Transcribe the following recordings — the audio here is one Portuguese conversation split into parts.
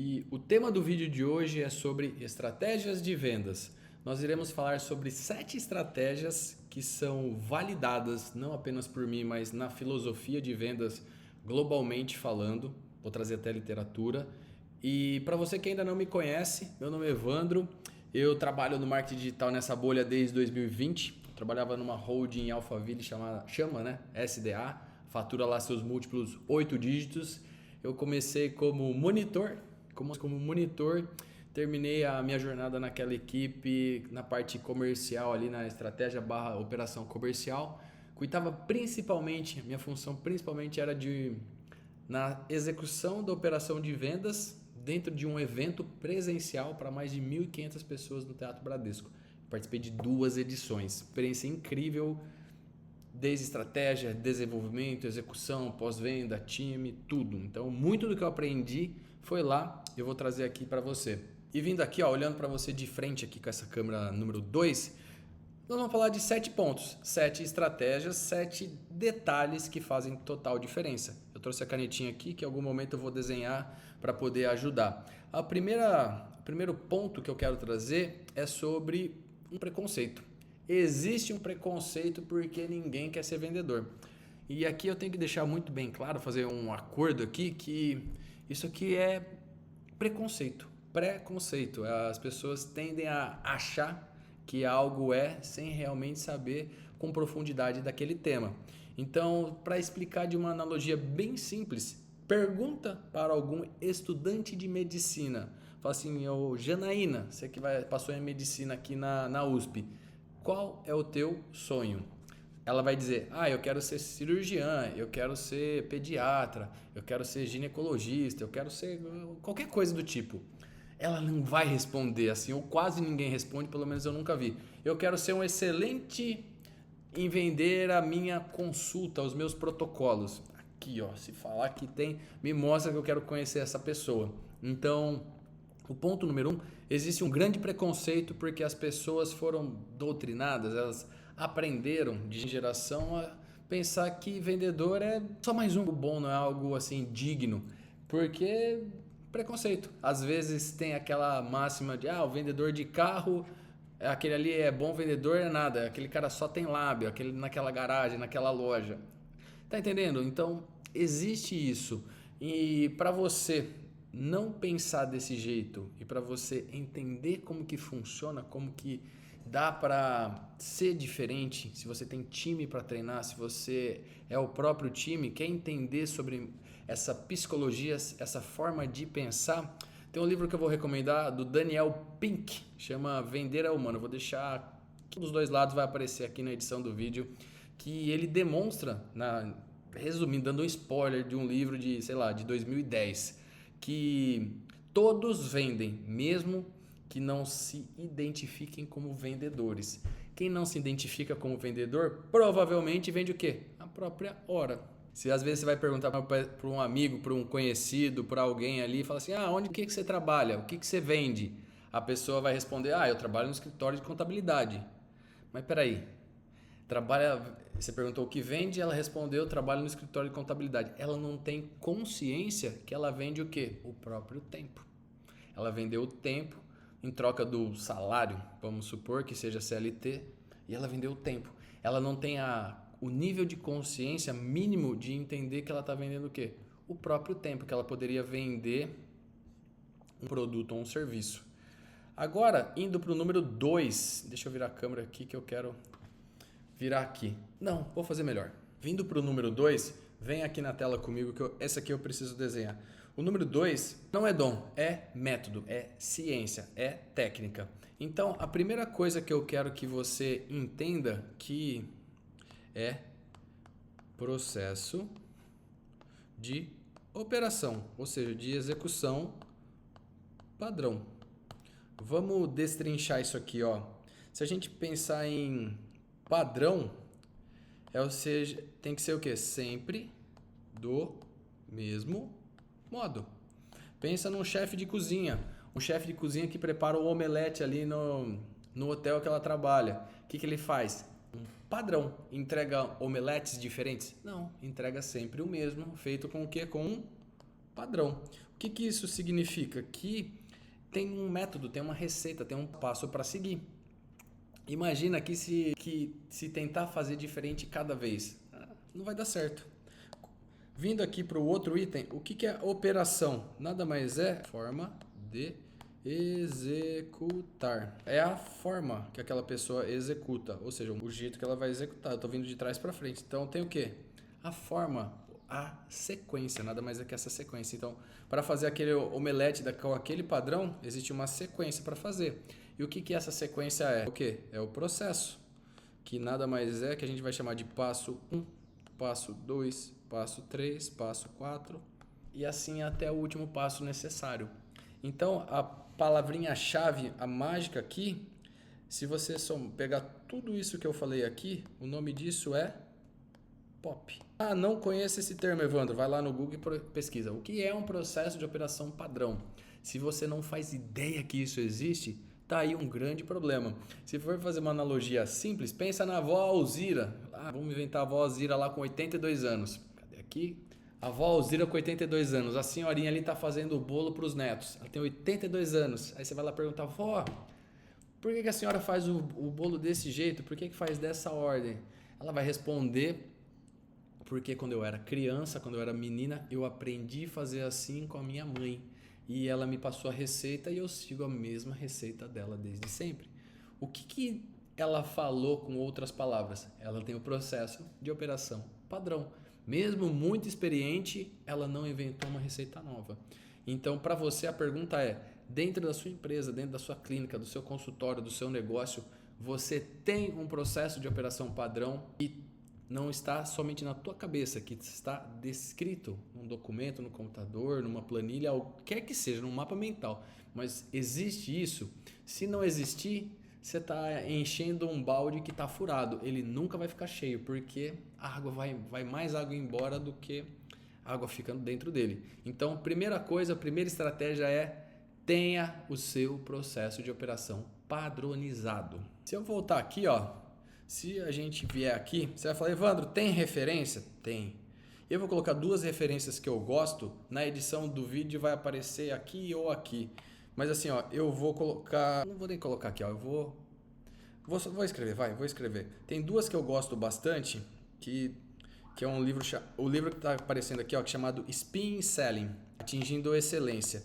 E o tema do vídeo de hoje é sobre estratégias de vendas. Nós iremos falar sobre 7 estratégias que são validadas não apenas por mim, mas na filosofia de vendas globalmente falando. Vou trazer até literatura. E para você que ainda não me conhece, meu nome é Evandro. Eu trabalho no marketing digital nessa bolha desde 2020. Trabalhava numa holding em Alphaville chama, né? SDA, fatura lá seus múltiplos 8 dígitos. Eu comecei como monitor, terminei a minha jornada naquela equipe, na parte comercial ali na estratégia / operação comercial. Cuidava principalmente, minha função principalmente era na execução da operação de vendas dentro de um evento presencial para mais de 1.500 pessoas no Teatro Bradesco. Participei de 2 edições, experiência incrível, desde estratégia, desenvolvimento, execução, pós-venda, time, tudo. Então, muito do que eu aprendi foi lá, eu vou trazer aqui para você. E vindo aqui, ó, olhando para você de frente aqui com essa câmera número 2, nós vamos falar de 7 pontos, 7 estratégias, 7 detalhes que fazem total diferença. Eu trouxe a canetinha aqui que em algum momento eu vou desenhar para poder ajudar. O primeiro ponto que eu quero trazer é sobre um preconceito. Existe um preconceito porque ninguém quer ser vendedor. E aqui eu tenho que deixar muito bem claro, fazer um acordo aqui, que isso aqui é preconceito. Preconceito. As pessoas tendem a achar que algo é sem realmente saber com profundidade daquele tema. Então, para explicar de uma analogia bem simples, pergunta para algum estudante de medicina. Fala assim, Janaína, você que passou em medicina aqui na USP, qual é o teu sonho? Ela vai dizer, eu quero ser cirurgiã, eu quero ser pediatra, eu quero ser ginecologista, eu quero ser qualquer coisa do tipo. Ela não vai responder assim, ou quase ninguém responde, pelo menos eu nunca vi. Eu quero ser um excelente em vender a minha consulta, os meus protocolos. Aqui, ó, se falar que tem, me mostra que eu quero conhecer essa pessoa. Então, o ponto número 1, existe um grande preconceito porque as pessoas foram doutrinadas, elas aprenderam de geração a pensar que vendedor é só mais um. O bom não é algo assim digno, porque preconceito. Às vezes tem aquela máxima de o vendedor de carro, aquele ali é bom vendedor, é nada, aquele cara só tem lábio, aquele naquela garagem, naquela loja. Tá entendendo? Então, existe isso. E para você não pensar desse jeito e para você entender como que funciona, como que dá para ser diferente, se você tem time para treinar, se você é o próprio time, quer entender sobre essa psicologia, essa forma de pensar, tem um livro que eu vou recomendar do Daniel Pink, chama Vender é Humano. Eu vou deixar aqui dos dois lados, vai aparecer aqui na edição do vídeo, que ele demonstra, resumindo, dando um spoiler de um livro de, sei lá, de 2010, que todos vendem, mesmo que não se identifiquem como vendedores. Quem não se identifica como vendedor, provavelmente vende o quê? A própria hora. Se às vezes você vai perguntar para um amigo, para um conhecido, para alguém ali, fala assim, o que você trabalha? O que você vende? A pessoa vai responder, eu trabalho no escritório de contabilidade. Mas peraí, você perguntou o que vende, ela respondeu, trabalho no escritório de contabilidade. Ela não tem consciência que ela vende o quê? O próprio tempo. Ela vendeu o tempo em troca do salário, vamos supor que seja CLT, e ela vendeu o tempo. Ela não tem o nível de consciência mínimo de entender que ela está vendendo o quê? O próprio tempo, que ela poderia vender um produto ou um serviço. Agora, indo para o número 2, deixa eu virar a câmera aqui que eu quero virar aqui. Não, vou fazer melhor. Vindo para o número 2, vem aqui na tela comigo que essa aqui eu preciso desenhar. O número 2 não é dom, é método, é ciência, é técnica. Então, a primeira coisa que eu quero que você entenda que é processo de operação, ou seja, de execução padrão. Vamos destrinchar isso aqui, ó. Se a gente pensar em padrão, ou seja, tem que ser o quê? Sempre do mesmo modo. Pensa num chefe de cozinha. Um chefe de cozinha que prepara o omelete ali no hotel que ela trabalha. O que ele faz? Um padrão. Entrega omeletes diferentes? Não, entrega sempre o mesmo. Feito com o quê? Com um padrão. O que isso significa? Que tem um método, tem uma receita, tem um passo para seguir. Imagina que se tentar fazer diferente cada vez, não vai dar certo. Vindo aqui para o outro item, o que é operação? Nada mais é forma de executar. É a forma que aquela pessoa executa, ou seja, o jeito que ela vai executar. Eu estou vindo de trás para frente. Então tem o quê? A forma, a sequência, nada mais é que essa sequência. Então, para fazer aquele omelete com aquele padrão, existe uma sequência para fazer. E o que essa sequência é? O quê? É o processo, que nada mais é que a gente vai chamar de passo 1, passo 2, passo 3, passo 4 e assim até o último passo necessário. Então, a palavrinha-chave, a mágica aqui, se você só pegar tudo isso que eu falei aqui, o nome disso é POP. Ah, não conhece esse termo, Evandro? Vai lá no Google e pesquisa. O que é um processo de operação padrão? Se você não faz ideia que isso existe, tá aí um grande problema. Se for fazer uma analogia simples, pensa na avó Alzira. Vamos inventar a avó Alzira lá com 82 anos. Cadê aqui? A avó Alzira com 82 anos. A senhorinha ali tá fazendo o bolo para os netos. Ela tem 82 anos. Aí você vai lá perguntar, vó, por que a senhora faz o bolo desse jeito? Por que faz dessa ordem? Ela vai responder, porque quando eu era criança, quando eu era menina, eu aprendi a fazer assim com a minha mãe. E ela me passou a receita e eu sigo a mesma receita dela desde sempre. O que ela falou com outras palavras? Ela tem o processo de operação padrão. Mesmo muito experiente, ela não inventou uma receita nova. Então, para você, a pergunta é, dentro da sua empresa, dentro da sua clínica, do seu consultório, do seu negócio, você tem um processo de operação padrão e não está somente na tua cabeça, que está descrito num documento, no computador, numa planilha, o que quer que seja, num mapa mental. Mas existe isso? Se não existir, você está enchendo um balde que está furado. Ele nunca vai ficar cheio, porque a água vai mais água embora do que água ficando dentro dele. Então, primeira coisa, a primeira estratégia é tenha o seu processo de operação padronizado. Se eu voltar aqui, se a gente vier aqui, você vai falar, Evandro, tem referência? Tem. Eu vou colocar duas referências que eu gosto. Na edição do vídeo vai aparecer aqui ou aqui. Mas assim, eu vou colocar... Não vou nem colocar aqui, eu vou escrever, vou escrever. Tem duas que eu gosto bastante, que é um livro... O livro que está aparecendo aqui, que é chamado Spin Selling, Atingindo Excelência.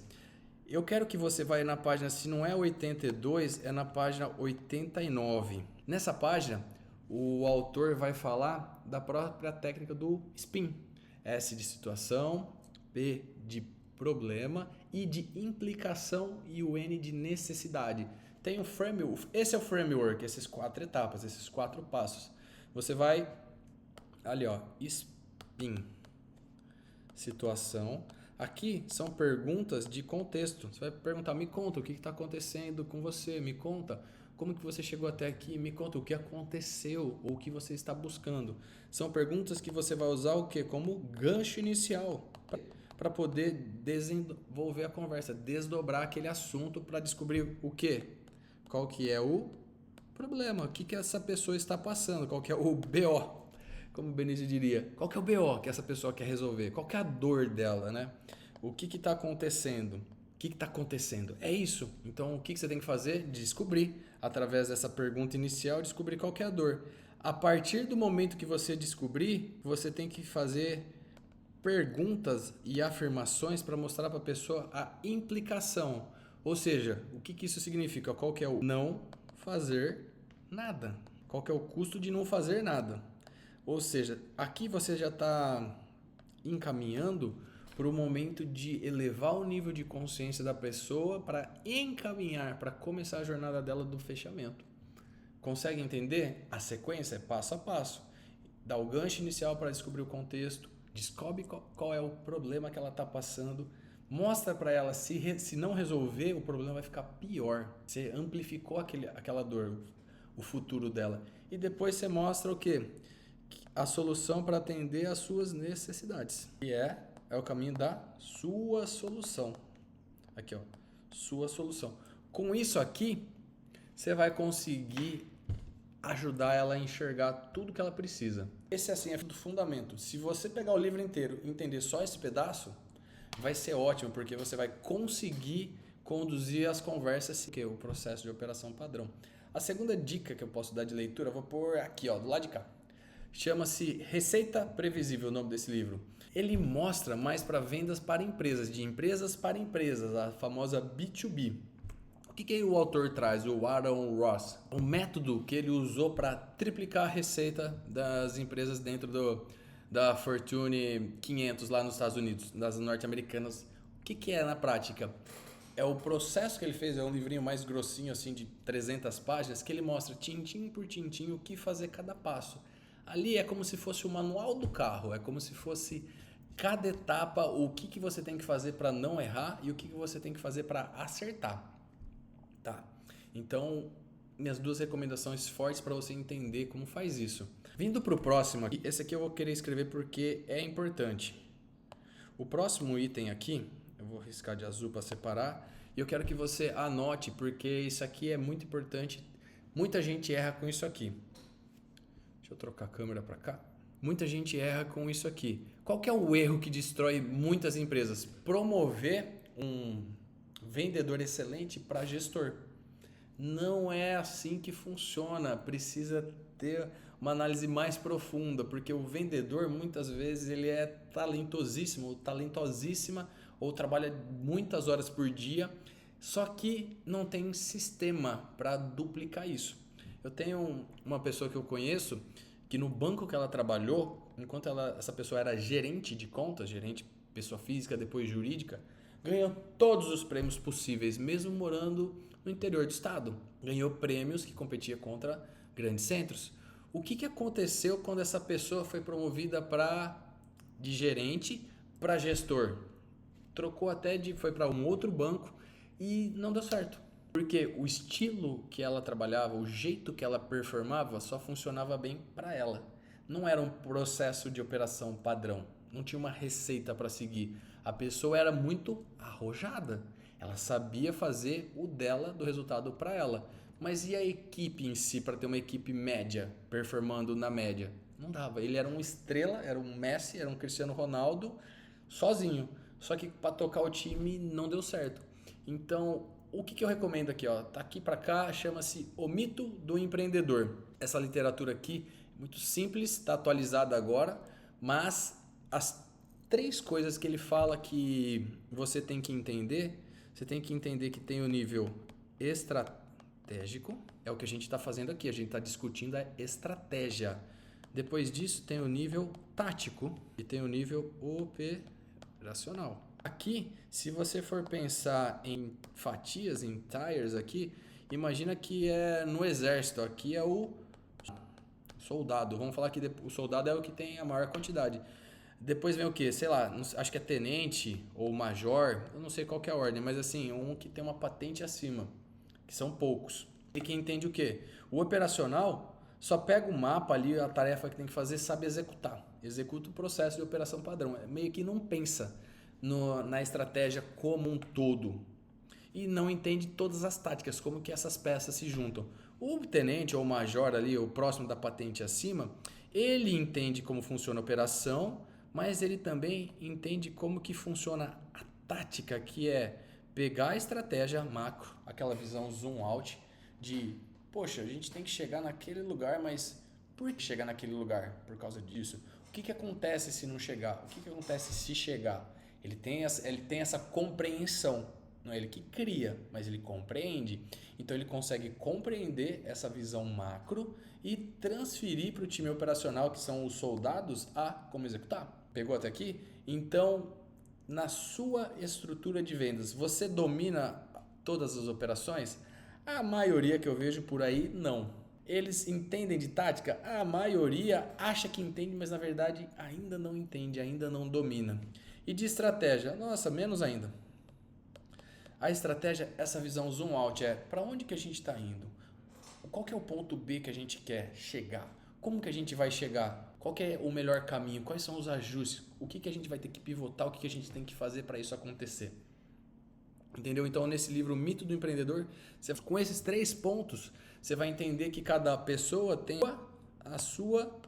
Eu quero que você vá na página, se não é 82, é na página 89. Nessa página, o autor vai falar da própria técnica do SPIN. S de situação, P de problema, I de implicação e o N de necessidade. Tem um framework, esse é o framework, essas 4 etapas, esses 4 passos. Você vai ali, SPIN, situação. Aqui são perguntas de contexto. Você vai perguntar, me conta o que está acontecendo com você, me conta como que você chegou até aqui, me conta o que aconteceu ou o que você está buscando. São perguntas que você vai usar o quê? Como gancho inicial para poder desenvolver a conversa, desdobrar aquele assunto para descobrir o quê? Qual que é o problema, o que essa pessoa está passando, qual que é o BO. Como o Benício diria, qual que é o BO que essa pessoa quer resolver? Qual que é a dor dela, né? O que está acontecendo? O que está acontecendo? É isso. Então, o que você tem que fazer? Descobrir, através dessa pergunta inicial, descobrir qual que é a dor. A partir do momento que você descobrir, você tem que fazer perguntas e afirmações para mostrar para a pessoa a implicação. Ou seja, o que isso significa? Qual que é o não fazer nada? Qual que é o custo de não fazer nada? Ou seja, aqui você já está encaminhando para o momento de elevar o nível de consciência da pessoa para encaminhar, para começar a jornada dela do fechamento. Consegue entender? A sequência é passo a passo. Dá o gancho inicial para descobrir o contexto, descobre qual é o problema que ela está passando, mostra para ela se não resolver, o problema vai ficar pior. Você amplificou aquela dor, o futuro dela. E depois você mostra o quê? A solução para atender às suas necessidades. E é o caminho da sua solução. Aqui, sua solução. Com isso aqui, você vai conseguir ajudar ela a enxergar tudo que ela precisa. Esse assim é do fundamento. Se você pegar o livro inteiro e entender só esse pedaço, vai ser ótimo, porque você vai conseguir conduzir as conversas, que é o processo de operação padrão. A segunda dica que eu posso dar de leitura, eu vou pôr aqui, ó, do lado de cá. Chama-se Receita Previsível, o nome desse livro. Ele mostra mais para vendas para empresas, de empresas para empresas, a famosa B2B. O que o autor traz, o Aaron Ross? O método que ele usou para triplicar a receita das empresas dentro da Fortune 500 lá nos Estados Unidos, das norte-americanas. O que é na prática? É o processo que ele fez, é um livrinho mais grossinho, assim, de 300 páginas, que ele mostra tintim por tintim o que fazer cada passo. Ali é como se fosse o manual do carro, é como se fosse cada etapa, o que você tem que fazer para não errar e o que você tem que fazer para acertar. Tá? Então, minhas duas recomendações fortes para você entender como faz isso. Vindo para o próximo aqui, esse aqui eu vou querer escrever porque é importante. O próximo item aqui, eu vou riscar de azul para separar, e eu quero que você anote porque isso aqui é muito importante. Muita gente erra com isso aqui. Deixa eu trocar a câmera para cá. Muita gente erra com isso aqui. Qual que é o erro que destrói muitas empresas? Promover um vendedor excelente para gestor. Não é assim que funciona. Precisa ter uma análise mais profunda, porque o vendedor muitas vezes ele é talentosíssimo ou talentosíssima ou trabalha muitas horas por dia, só que não tem sistema para duplicar isso. Eu tenho uma pessoa que eu conheço que no banco que ela trabalhou, enquanto essa pessoa era gerente de contas, gerente pessoa física, depois jurídica, ganhou todos os prêmios possíveis, mesmo morando no interior do estado. Ganhou prêmios que competia contra grandes centros. O que aconteceu quando essa pessoa foi promovida de gerente para gestor? Trocou foi para um outro banco e não deu certo. Porque o estilo que ela trabalhava, o jeito que ela performava, só funcionava bem para ela. Não era um processo de operação padrão. Não tinha uma receita para seguir. A pessoa era muito arrojada. Ela sabia fazer o dela, do resultado para ela. Mas e a equipe em si, para ter uma equipe média, performando na média? Não dava. Ele era uma estrela, era um Messi, era um Cristiano Ronaldo, sozinho. Só que para tocar o time não deu certo. Então, o que eu recomendo aqui? Ó, tá aqui para cá, chama-se O Mito do Empreendedor. Essa literatura aqui é muito simples, está atualizada agora, mas as 3 coisas que ele fala que você tem que entender que tem o nível estratégico, é o que a gente está fazendo aqui, a gente está discutindo a estratégia. Depois disso tem o nível tático e tem o nível operacional. Aqui, se você for pensar em fatias, em tiers aqui, imagina que é no exército, aqui é o soldado. Vamos falar que o soldado é o que tem a maior quantidade. Depois vem o que? Sei lá, acho que é tenente ou major, eu não sei qual que é a ordem, mas assim, um que tem uma patente acima, que são poucos. E que entende o quê? O operacional só pega o mapa ali, a tarefa que tem que fazer, sabe executar. Executa o processo de operação padrão. Meio que não pensa na estratégia como um todo. E não entende todas as táticas, como que essas peças se juntam. O tenente ou o major ali, o próximo da patente acima, ele entende como funciona a operação, mas ele também entende como que funciona a tática, que é pegar a estratégia macro, aquela visão zoom out de, poxa, a gente tem que chegar naquele lugar, mas por que chegar naquele lugar? Por causa disso. O que acontece se não chegar? O que acontece se chegar? Ele tem essa compreensão. Não é ele que cria, mas ele compreende. Então ele consegue compreender essa visão macro e transferir para o time operacional, que são os soldados, a como executar. Pegou até aqui? Então, na sua estrutura de vendas, você domina todas as operações? A maioria que eu vejo por aí, não. Eles entendem de tática? A maioria acha que entende, mas na verdade ainda não entende, ainda não domina. E de estratégia? Nossa, menos ainda. A estratégia, essa visão zoom out, é para onde que a gente está indo? Qual que é o ponto B que a gente quer chegar? Como que a gente vai chegar? Qual que é o melhor caminho? Quais são os ajustes? O que a gente vai ter que pivotar? O que a gente tem que fazer para isso acontecer? Entendeu? Então, nesse livro, O Mito do Empreendedor, com esses 3 pontos, você vai entender que cada pessoa tem a sua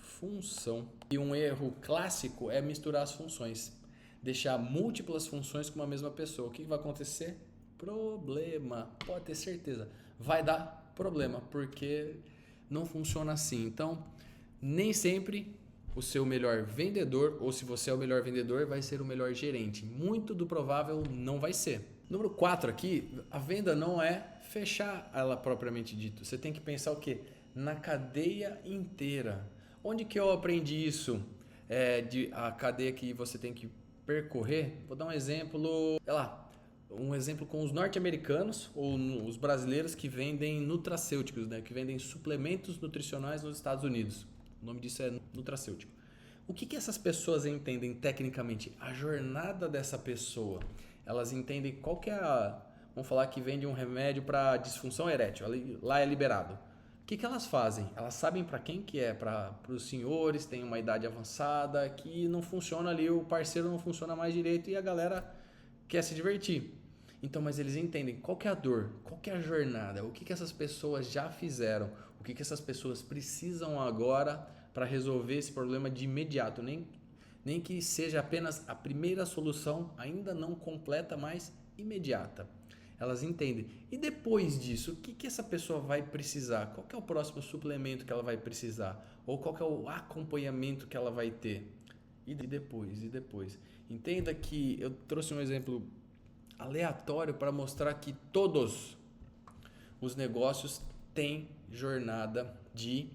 função. E um erro clássico é misturar as funções. deixar múltiplas funções com uma mesma pessoa. O que vai acontecer? Problema. Pode ter certeza. Vai dar problema, porque não funciona assim. Então, nem sempre o seu melhor vendedor, ou se você é o melhor vendedor, vai ser o melhor gerente. Muito do provável não vai ser. Número 4 aqui, a venda não é fechar ela propriamente dito. Você tem que pensar o quê? Na cadeia inteira. Onde que eu aprendi isso? A cadeia que você tem que percorrer. Vou dar um exemplo, sei lá, um exemplo com os norte-americanos ou os brasileiros que vendem nutracêuticos, né? Que vendem suplementos nutricionais nos Estados Unidos. O nome disso é nutracêutico. O que essas pessoas entendem tecnicamente? A jornada dessa pessoa. Elas entendem qual que é a... Vamos falar que vende um remédio para disfunção erétil. Lá é liberado. O que elas fazem? Elas sabem para quem que é. Para os senhores, tem uma idade avançada, que não funciona ali, o parceiro não funciona mais direito e a galera quer se divertir. Então, mas eles entendem qual que é a dor, qual que é a jornada, o que essas pessoas já fizeram, o que essas pessoas precisam agora para resolver esse problema de imediato. Nem que seja apenas a primeira solução, ainda não completa, mas imediata. Elas entendem. E depois disso, o que essa pessoa vai precisar? Qual que é o próximo suplemento que ela vai precisar? Ou qual que é o acompanhamento que ela vai ter? E depois. Entenda que eu trouxe um exemplo aleatório para mostrar que todos os negócios têm jornada de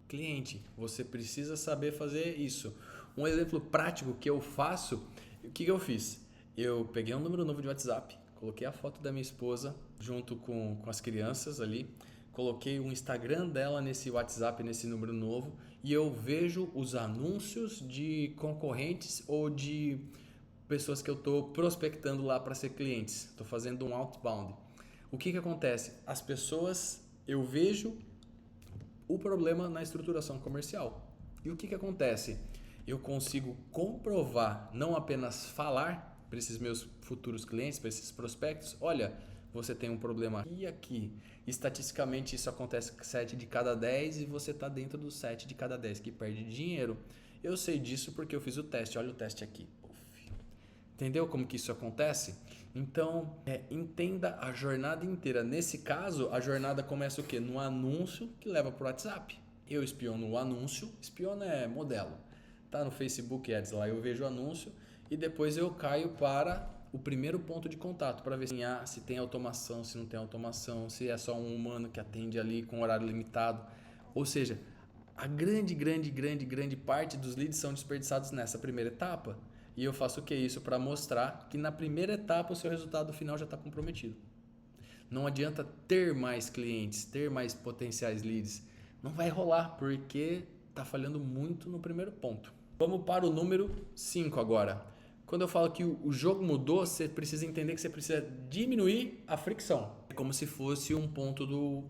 cliente. Você precisa saber fazer isso. Um exemplo prático que eu faço, o que eu fiz? Eu peguei um número novo de WhatsApp, coloquei a foto da minha esposa junto com as crianças ali, coloquei o Instagram dela nesse WhatsApp, nesse número novo, e eu vejo os anúncios de concorrentes ou de pessoas que eu estou prospectando lá para ser clientes. Estou fazendo um outbound. O que acontece? As pessoas, eu vejo o problema na estruturação comercial. E o que acontece? Eu consigo comprovar, não apenas falar para esses meus futuros clientes, para esses prospectos, olha, você tem um problema aqui e aqui. Estatisticamente isso acontece com 7 de cada 10 e você está dentro dos 7 de cada 10 que perde dinheiro. Eu sei disso porque eu fiz o teste, olha o teste aqui. Entendeu como que isso acontece? Então, entenda a jornada inteira. Nesse caso, a jornada começa o quê? No anúncio que leva para o WhatsApp. Eu espiono o anúncio, espiono é modelo. Tá no Facebook Ads lá, eu vejo o anúncio e depois eu caio para o primeiro ponto de contato para ver se tem automação, se não tem automação, se é só um humano que atende ali com horário limitado. Ou seja, a grande parte dos leads são desperdiçados nessa primeira etapa. E eu faço o que? Isso para mostrar que na primeira etapa o seu resultado final já está comprometido. Não adianta ter mais clientes, ter mais potenciais leads. Não vai rolar porque está falhando muito no primeiro ponto. Vamos para o número 5 agora. Quando eu falo que o jogo mudou, você precisa entender que você precisa diminuir a fricção. É como se fosse um ponto do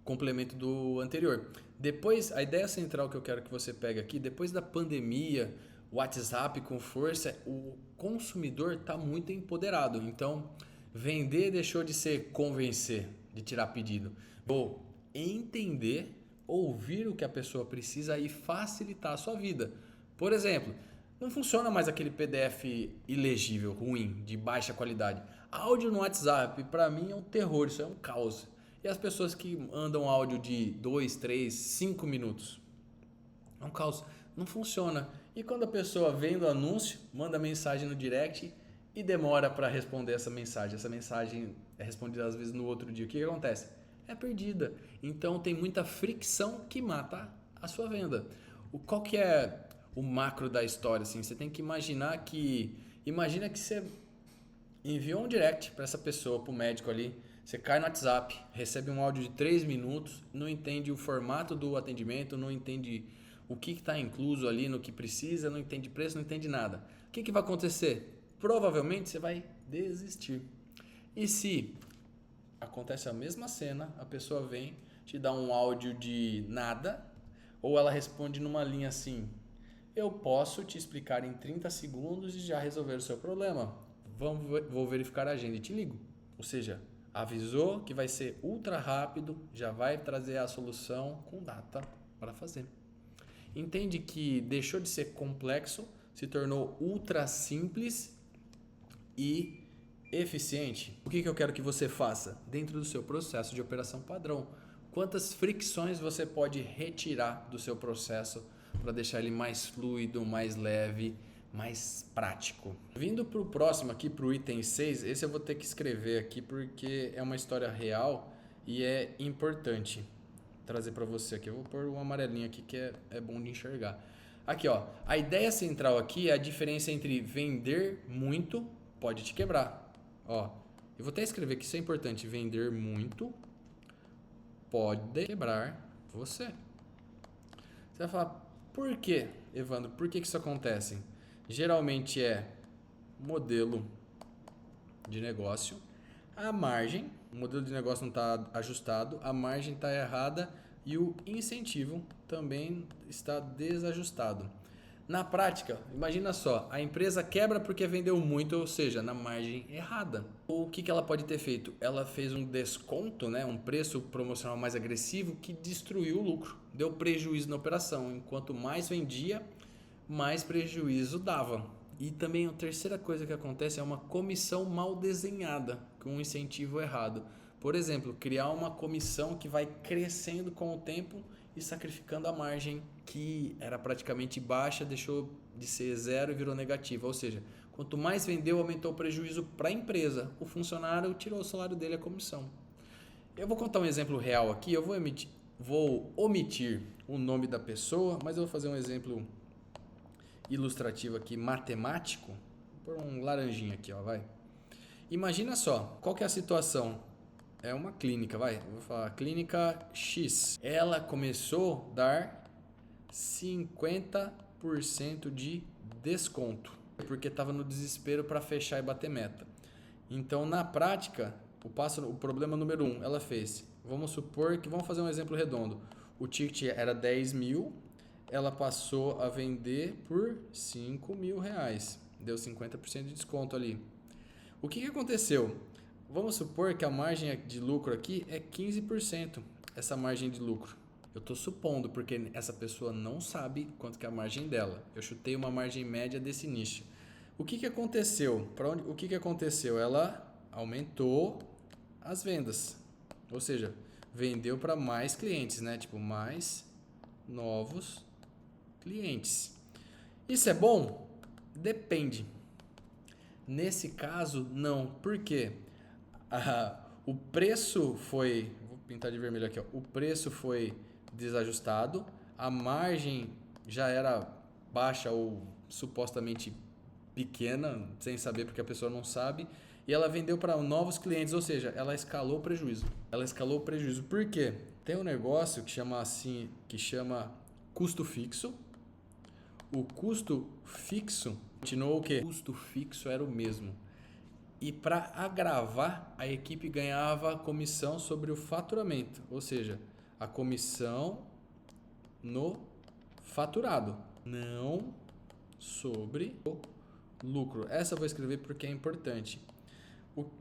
complemento do anterior. Depois, a ideia central que eu quero que você pegue aqui, depois da pandemia, o WhatsApp com força, o consumidor está muito empoderado. Então, vender deixou de ser convencer, de tirar pedido. Vou entender, ouvir o que a pessoa precisa e facilitar a sua vida. Por exemplo, não funciona mais aquele PDF ilegível, ruim, de baixa qualidade. Áudio no WhatsApp, para mim, é um terror, isso é um caos. E as pessoas que mandam áudio de 2, 3, 5 minutos? É um caos. Não funciona. E quando a pessoa vendo o anúncio, manda mensagem no direct e demora para responder essa mensagem é respondida às vezes no outro dia, o que acontece? É perdida. Então tem muita fricção que mata a sua venda. Qual que é o macro da história? Assim? Você tem que imagina que você enviou um direct para essa pessoa, para o médico ali, você cai no WhatsApp, recebe um áudio de 3 minutos, não entende o formato do atendimento, não entende o que está incluso ali no que precisa, não entende preço, não entende nada. O que vai acontecer? Provavelmente você vai desistir. E se acontece a mesma cena, a pessoa vem, te dá um áudio de nada, ou ela responde numa linha assim: eu posso te explicar em 30 segundos e já resolver o seu problema. Vou verificar a agenda e te ligo. Ou seja, avisou que vai ser ultra rápido, já vai trazer a solução com data para fazer. Entende que deixou de ser complexo, se tornou ultra simples e eficiente. O que eu quero que você faça dentro do seu processo de operação padrão? Quantas fricções você pode retirar do seu processo para deixar ele mais fluido, mais leve, mais prático? Vindo para o próximo aqui, para o item 6, esse eu vou ter que escrever aqui porque é uma história real e é importante trazer para você aqui. Eu vou pôr um amarelinho aqui que é bom de enxergar. Aqui, ó, a ideia central aqui é a diferença entre vender muito pode te quebrar. Ó, eu vou até escrever que isso é importante. Vender muito pode quebrar você. Você vai falar, por quê, Evandro? Por que isso acontece? Geralmente é modelo de negócio, a margem, o modelo de negócio não está ajustado, a margem está errada e o incentivo também está desajustado. Na prática, imagina só, a empresa quebra porque vendeu muito, ou seja, na margem errada. O que ela pode ter feito? Ela fez um desconto, né, um preço promocional mais agressivo que destruiu o lucro, deu prejuízo na operação. Enquanto mais vendia, mais prejuízo dava. E também a terceira coisa que acontece é uma comissão mal desenhada, com um incentivo errado. Por exemplo, criar uma comissão que vai crescendo com o tempo e sacrificando a margem que era praticamente baixa, deixou de ser zero e virou negativa. Ou seja, quanto mais vendeu, aumentou o prejuízo para a empresa. O funcionário tirou o salário dele, a comissão. Eu vou contar um exemplo real aqui. Eu vou omitir o nome da pessoa, mas eu vou fazer um exemplo ilustrativo aqui, matemático. Vou pôr um laranjinha aqui, ó, vai. Imagina só, qual que é a situação? É uma clínica, vai. Eu vou falar clínica X. Ela começou a dar 50% de desconto, porque estava no desespero para fechar e bater meta. Então, na prática, o problema número 1, ela fez. Vamos supor que, vamos fazer um exemplo redondo. O ticket era 10 mil, ela passou a vender por 5 mil reais. Deu 50% de desconto ali. O que aconteceu? Vamos supor que a margem de lucro aqui é 15%, essa margem de lucro. Eu estou supondo, porque essa pessoa não sabe quanto que é a margem dela. Eu chutei uma margem média desse nicho. O que aconteceu? O que aconteceu? Ela aumentou as vendas. Ou seja, vendeu para mais clientes, né? Tipo, mais novos clientes. Isso é bom? Depende. Nesse caso, não. Por quê? O preço foi... Vou pintar de vermelho aqui, ó. O preço foi desajustado. A margem já era baixa ou supostamente pequena, sem saber porque a pessoa não sabe. E ela vendeu para novos clientes, ou seja, ela escalou o prejuízo. Por quê? Tem um negócio que chama custo fixo. O custo fixo continuou o quê? O custo fixo era o mesmo. E para agravar, a equipe ganhava comissão sobre o faturamento, ou seja, a comissão no faturado, não sobre o lucro. Essa eu vou escrever porque é importante.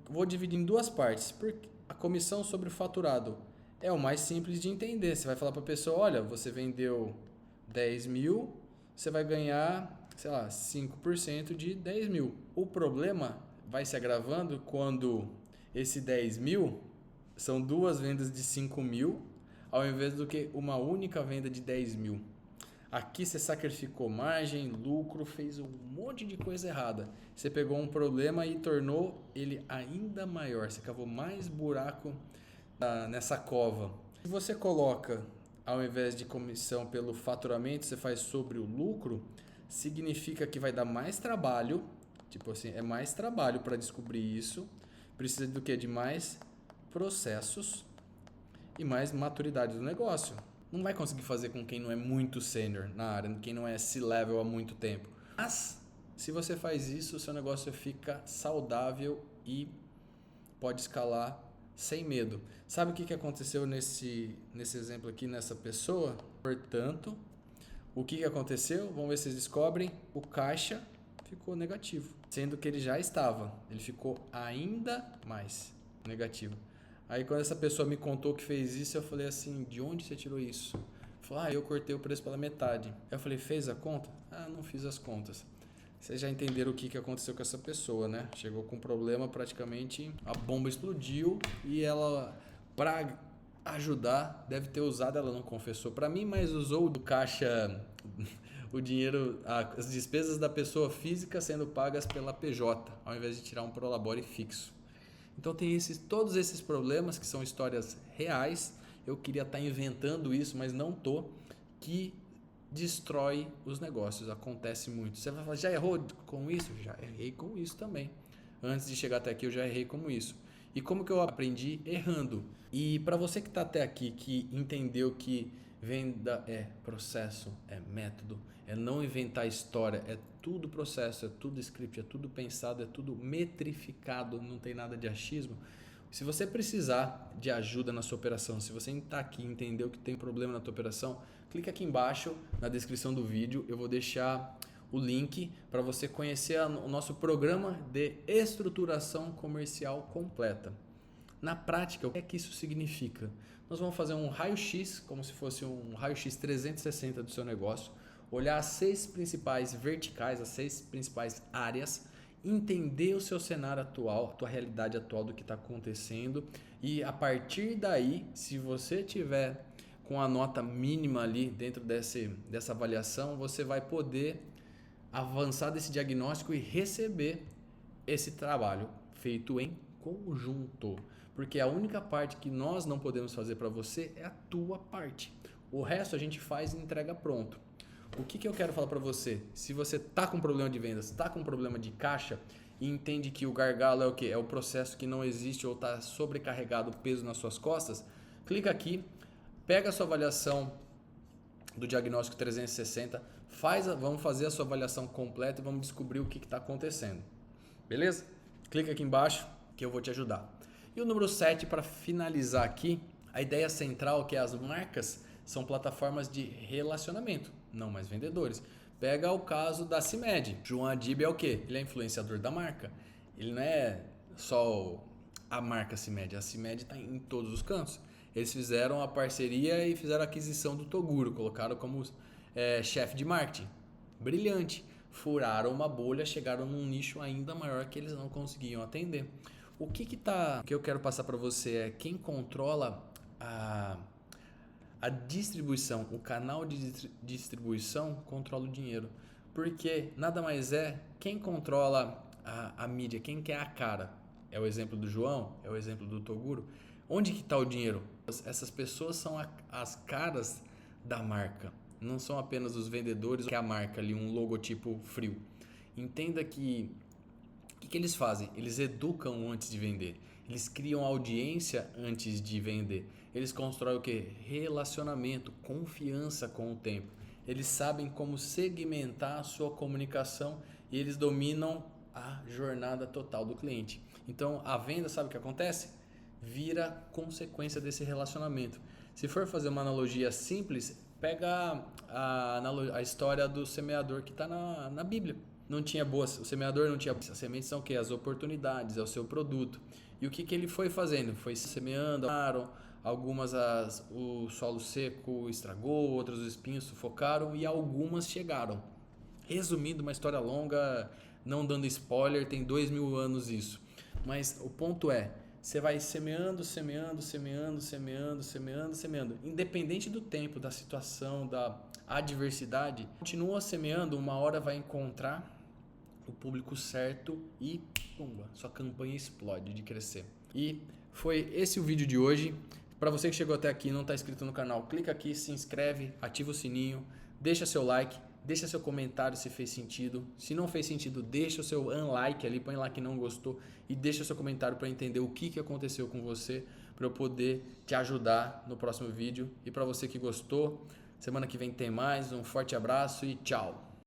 Vou dividir em duas partes. Porque a comissão sobre o faturado é o mais simples de entender. Você vai falar para a pessoa, olha, você vendeu 10 mil, você vai ganhar, sei lá, 5% de 10 mil. O problema vai se agravando quando esse 10 mil são duas vendas de 5 mil, ao invés do que uma única venda de 10 mil. Aqui você sacrificou margem, lucro, fez um monte de coisa errada. Você pegou um problema e tornou ele ainda maior. Você cavou mais buraco nessa cova. Se você coloca, ao invés de comissão pelo faturamento, você faz sobre o lucro, significa que vai dar mais trabalho. Tipo assim, é mais trabalho para descobrir isso. Precisa do quê? De mais processos e mais maturidade do negócio. Não vai conseguir fazer com quem não é muito sênior na área, quem não é C-level há muito tempo. Mas, se você faz isso, o seu negócio fica saudável e pode escalar sem medo. Sabe o que aconteceu nesse exemplo aqui, nessa pessoa? Portanto, o que aconteceu? Vamos ver se vocês descobrem. O caixa ficou negativo, sendo que ele já estava. Ele ficou ainda mais negativo. Aí quando essa pessoa me contou que fez isso, eu falei assim, de onde você tirou isso? Falou, eu cortei o preço pela metade. Eu falei, fez a conta? Não fiz as contas. Vocês já entenderam o que aconteceu com essa pessoa, né? Chegou com um problema, praticamente a bomba explodiu e ela, para ajudar, deve ter usado, ela não confessou para mim, mas usou do caixa o dinheiro, as despesas da pessoa física sendo pagas pela PJ, ao invés de tirar um prolabore fixo. Então tem todos esses problemas que são histórias reais. Eu queria estar inventando isso, mas não tô, que destrói os negócios. Acontece muito. Você vai falar, já errou com isso? Já errei com isso também. Antes de chegar até aqui eu já errei com isso. E como que eu aprendi? Errando. E para você que está até aqui, que entendeu que venda é processo, é método, é não inventar história, é tudo processo, é tudo script, é tudo pensado, é tudo metrificado, não tem nada de achismo. Se você precisar de ajuda na sua operação, se você está aqui e entendeu que tem problema na tua operação, clica aqui embaixo na descrição do vídeo, eu vou deixar o link para você conhecer o nosso programa de estruturação comercial completa. Na prática, o que é que isso significa? Nós vamos fazer um raio-x, como se fosse um raio-x 360 do seu negócio, olhar as 6 principais verticais, as 6 principais áreas, entender o seu cenário atual, a tua realidade atual do que está acontecendo, e a partir daí, se você tiver com a nota mínima ali dentro dessa avaliação, você vai poder avançar desse diagnóstico e receber esse trabalho feito em conjunto. Porque a única parte que nós não podemos fazer para você é a tua parte. O resto a gente faz e entrega pronto. O que eu quero falar para você? Se você está com problema de vendas, está com problema de caixa e entende que o gargalo é o quê? É o processo que não existe ou está sobrecarregado o peso nas suas costas, clica aqui, pega a sua avaliação do diagnóstico 360, vamos fazer a sua avaliação completa e vamos descobrir o que está acontecendo. Beleza? Clica aqui embaixo que eu vou te ajudar. E o número 7, para finalizar aqui, a ideia central que é as marcas são plataformas de relacionamento, não mais vendedores. Pega o caso da CIMED. João Adib é o quê? Ele é influenciador da marca. Ele não é só a marca CIMED. A CIMED está em todos os cantos. Eles fizeram a parceria e fizeram a aquisição do Toguro. Colocaram como chefe de marketing. Brilhante. Furaram uma bolha, chegaram num nicho ainda maior que eles não conseguiam atender. O que eu quero passar para você é quem controla a distribuição, o canal de distribuição controla o dinheiro. Porque nada mais é quem controla a mídia, quem quer a cara. É o exemplo do João, é o exemplo do Toguro. Onde que está o dinheiro? Essas pessoas são as caras da marca. Não são apenas os vendedores, que é a marca ali, um logotipo frio. Entenda que o que eles fazem? Eles educam antes de vender. Eles criam audiência antes de vender. Eles constroem o quê? Relacionamento, confiança com o tempo. Eles sabem como segmentar a sua comunicação e eles dominam a jornada total do cliente. Então, a venda, sabe o que acontece? Vira consequência desse relacionamento. Se for fazer uma analogia simples, pega a história do semeador que está na Bíblia. Não tinha boas, o semeador não tinha. As sementes são o quê? As oportunidades, é o seu produto. E o que ele foi fazendo? Foi semeando, algumas o solo seco estragou, outras os espinhos sufocaram e algumas chegaram. Resumindo, uma história longa, não dando spoiler, tem 2000 anos isso. Mas o ponto é, você vai semeando. Independente do tempo, da situação, da adversidade, continua semeando, uma hora vai encontrar o público certo e pumba, sua campanha explode de crescer. E foi esse o vídeo de hoje. Para você que chegou até aqui e não está inscrito no canal, clica aqui, se inscreve, ativa o sininho, deixa seu like, deixa seu comentário se fez sentido. Se não fez sentido, deixa o seu unlike ali, põe lá que não gostou e deixa seu comentário para entender o que aconteceu com você, para eu poder te ajudar no próximo vídeo. E para você que gostou, semana que vem tem mais. Um forte abraço e tchau!